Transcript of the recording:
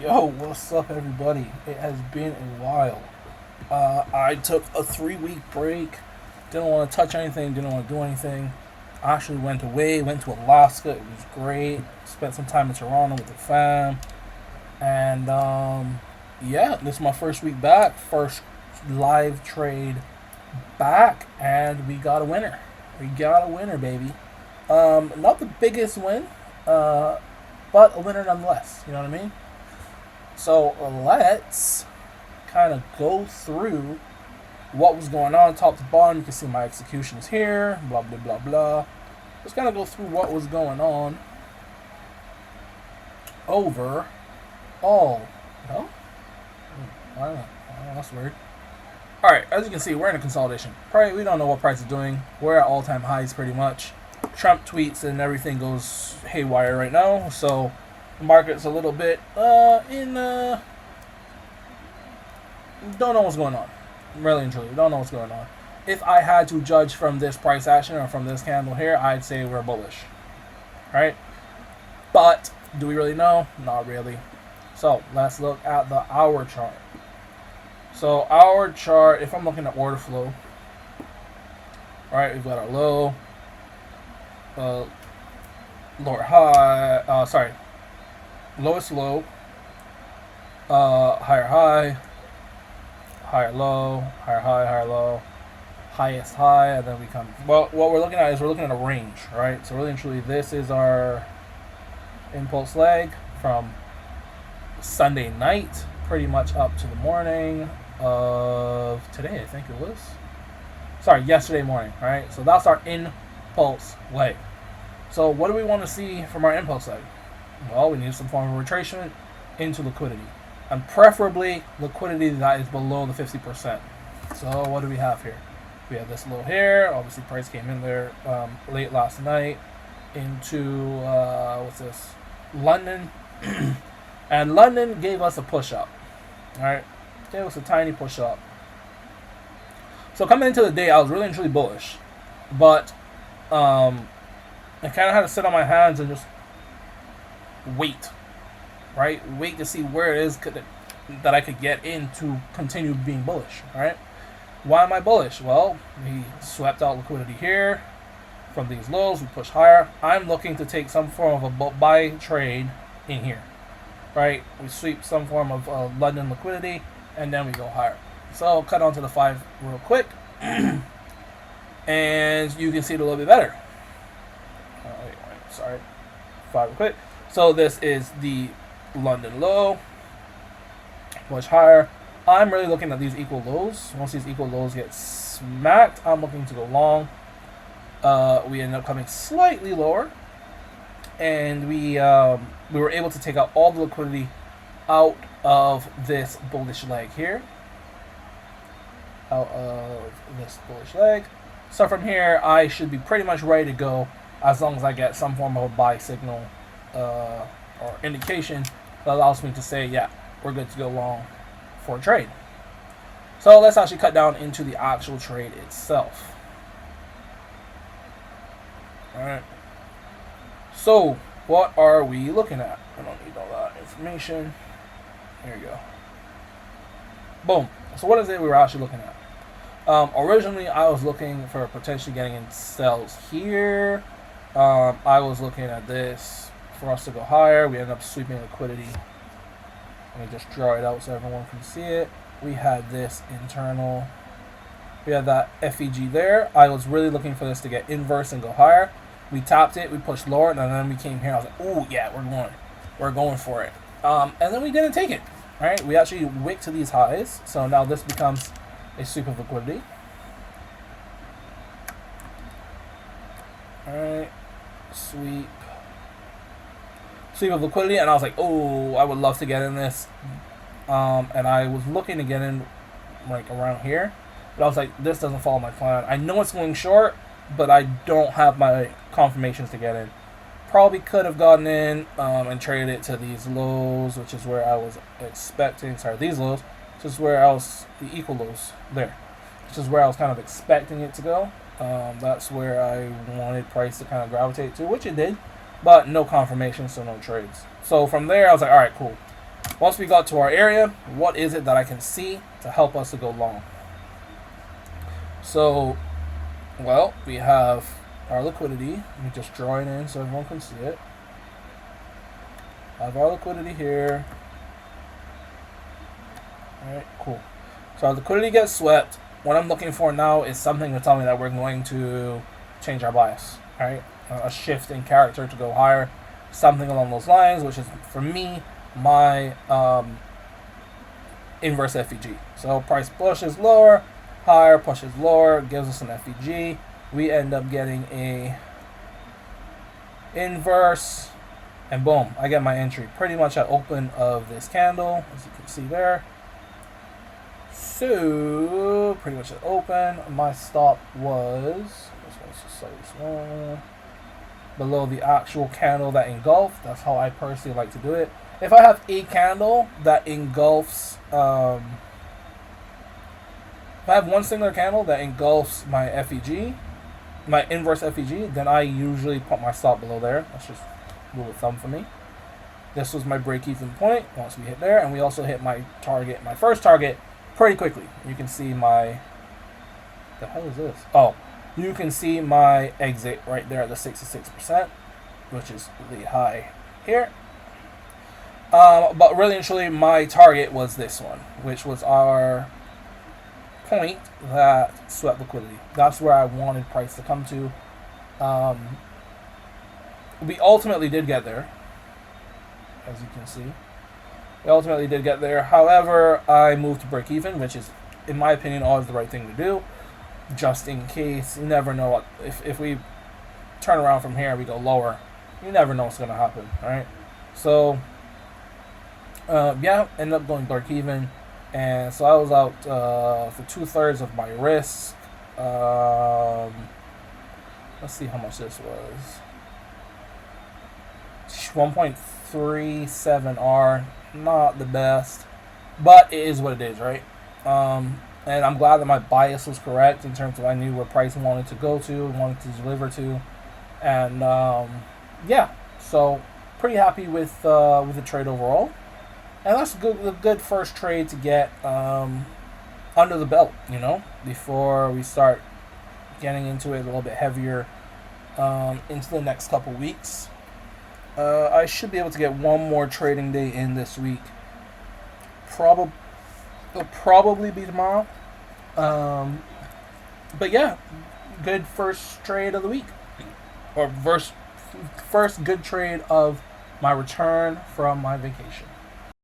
Yo, what's up, everybody? It has been a while. I took a 3 week break. Didn't want to touch anything. Didn't want to do anything. I actually went away. Went to Alaska. It was great. Spent some time in Toronto with the fam. And yeah, this is my first week back. First live trade back, and we got a winner. We got a winner, baby. Not the biggest win, but a winner nonetheless. You know what I mean? So let's kind of go through what was going on top to bottom. You can see my executions here, blah, blah, blah, blah. Let's kind of go through what was going on over all. No? I don't know. That's weird. Alright, as you can see, we're in a consolidation. Probably we don't know what price is doing. We're at all-time highs pretty much. Trump tweets and everything goes haywire right now, so the market's a little bit don't know what's going on. Really and truly, don't know what's going on. If I had to judge from this price action or from this candle here, I'd say we're bullish. Right? But do we really know? Not really. So let's look at the hour chart. So our chart, if I'm looking at order flow, alright, we've got our low, lower high, lowest low, higher high, higher low, higher high, higher low, highest high, and then we come. Well, what we're looking at is we're looking at a range, right? So really and truly, this is our impulse leg from Sunday night, pretty much up to the morning of today, I think it was. Sorry, yesterday morning, right? So that's our impulse leg. So what do we want to see from our impulse leg? Well, we need some form of retracement into liquidity, and preferably liquidity that is below the 50%. So what do we have here? We have this low here. Obviously, price came in there late last night into what's this? London, and London gave us a push up. All right, gave us a tiny push up. So coming into the day, I was really and truly bullish, but I kind of had to sit on my hands and just wait, right? Wait to see where it is that I could get in to continue being bullish, all right? Why am I bullish? Well, we swept out liquidity here from these lows. We pushed higher. I'm looking to take some form of a buy trade in here, right? We sweep some form of London liquidity, and then we go higher. So I'll cut onto the 5 real quick, and you can see it a little bit better. Sorry, 5 real quick. So this is the London low, much higher. I'm really looking at these equal lows. Once these equal lows get smacked, I'm looking to go long. We ended up coming slightly lower, and we were able to take out all the liquidity out of this bullish leg here. Out of this bullish leg. So from here, I should be pretty much ready to go as long as I get some form of a buy signal or indication that allows me to say, yeah, we're good to go long for a trade. So let's actually cut down into the actual trade itself. Alright. So what are we looking at? I don't need all that information. Here you go. Boom. So what is it we were actually looking at? Originally, I was looking for potentially getting in sells here. I was looking at this for us to go higher. We ended up sweeping liquidity. Let me just draw it out so everyone can see it. We had this internal. We had that FEG there. I was really looking for this to get inverse and go higher. We tapped it. We pushed lower, and then we came here. I was like, "Oh yeah, we're going for it." And then we didn't take it. All right, we actually wicked to these highs. So now this becomes a sweep of liquidity. All right, sweep of liquidity, and I was like, "Oh, I would love to get in this." And I was looking to get in like around here, but I was like, "This doesn't follow my plan. I know it's going short, but I don't have my confirmations to get in." Probably could have gotten in and traded it to these lows, which is where I was expecting. Sorry, these lows, which is where I was, the equal lows there, which is where I was kind of expecting it to go. That's where I wanted price to kind of gravitate to, which it did, but no confirmation, so no trades. So from there, I was like, all right, cool. Once we got to our area, what is it that I can see to help us to go long? So, well, we have our liquidity. Let me just draw it in so everyone can see it. I have our liquidity here. Alright, cool. So our liquidity gets swept. What I'm looking for now is something to tell me that we're going to change our bias. Alright, a shift in character to go higher. Something along those lines, which is, for me, my inverse FEG. So price pushes lower, higher, pushes lower, gives us an FEG. We end up getting a inverse, and boom, I get my entry pretty much at open of this candle, as you can see there. So pretty much at open. My stop was, this one below the actual candle that engulfed. That's how I personally like to do it. If I have a candle that engulfs, if I have one singular candle that engulfs my FEG, my inverse FEG, then I usually put my stop below there. That's just rule of thumb for me. This was my break-even point once we hit there, and we also hit my target, my first target, pretty quickly. You can see my, the hell is this? Oh, you can see my exit right there at the 66%, which is really high here. But really and truly, my target was this one, which was our point that swept liquidity. That's where I wanted price to come to. We ultimately did get there, as you can see. We ultimately did get there. However, I moved to break even, which is, in my opinion, always the right thing to do. Just in case, you never know what, if we turn around from here, we go lower, you never know what's going to happen, alright? So, yeah, ended up going break even, and so I was out for 2/3 of my risk. Let's see how much this was. 1.37 R, not the best, but it is what it is, right? And I'm glad that my bias was correct in terms of I knew where price wanted to go to, wanted to deliver to, and yeah, so pretty happy with the trade overall, and that's a good first trade to get under the belt, you know, before we start getting into it a little bit heavier into the next couple weeks. I should be able to get one more trading day in this week. It'll probably be tomorrow. But yeah, good first trade of the week, or first good trade of my return from my vacation.